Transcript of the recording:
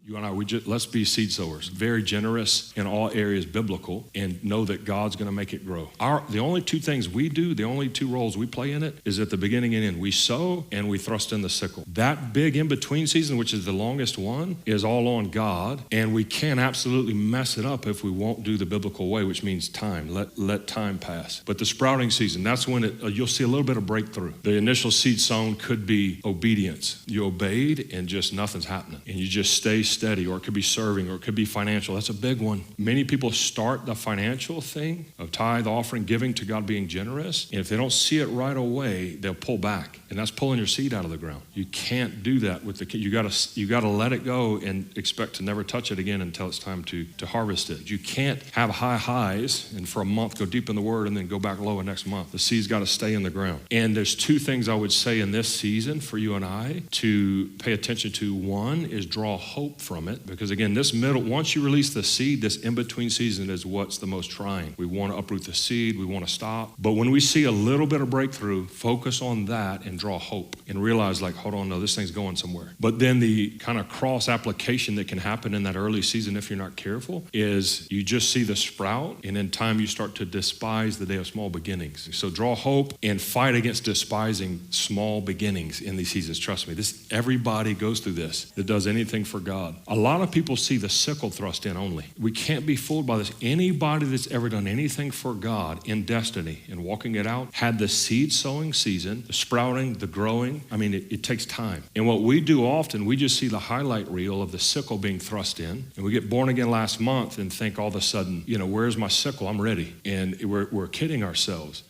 You and I, let's be seed sowers, very generous in all areas biblical, and know that God's going to make it grow. The only two things we do, the only two roles we play in it is at the beginning and end. We sow and we thrust in the sickle. That big in-between season, which is the longest one, is all on God, and we can absolutely mess it up if we won't do the biblical way, which means time. Let time pass. But the sprouting season, that's when you'll see a little bit of breakthrough. The initial seed sown could be obedience. You obeyed and just nothing's happening, and you just stay steady, or it could be serving, or it could be financial. That's a big one. Many people start the financial thing of tithe, offering, giving to God, being generous, and if they don't see it right away, they'll pull back, and that's pulling your seed out of the ground. You can't do that with the kid. You gotta let it go and expect to never touch it again until it's time to harvest it. You can't have high highs and for a month go deep in the Word and then go back low the next month. The seed's got to stay in the ground. And there's two things I would say in this season for you and I to pay attention to. One is draw hope from it. Because again, this middle, once you release the seed, this in-between season is what's the most trying. We want to uproot the seed, we want to stop. But when we see a little bit of breakthrough, focus on that and draw hope and realize like, hold on, no, this thing's going somewhere. But then the kind of cross application that can happen in that early season if you're not careful is you just see the sprout, and in time you start to despise the day of small beginnings. So draw hope and fight against despising small beginnings in these seasons. Trust me, everybody goes through this that does anything for God. A lot of people see the sickle thrust in only. We can't be fooled by this. Anybody that's ever done anything for God in destiny and walking it out had the seed sowing season, the sprouting, the growing. I mean, it takes time. And what we do often, we just see the highlight reel of the sickle being thrust in, and we get born again last month and think all of a sudden, where's my sickle? I'm ready. And we're kidding ourselves.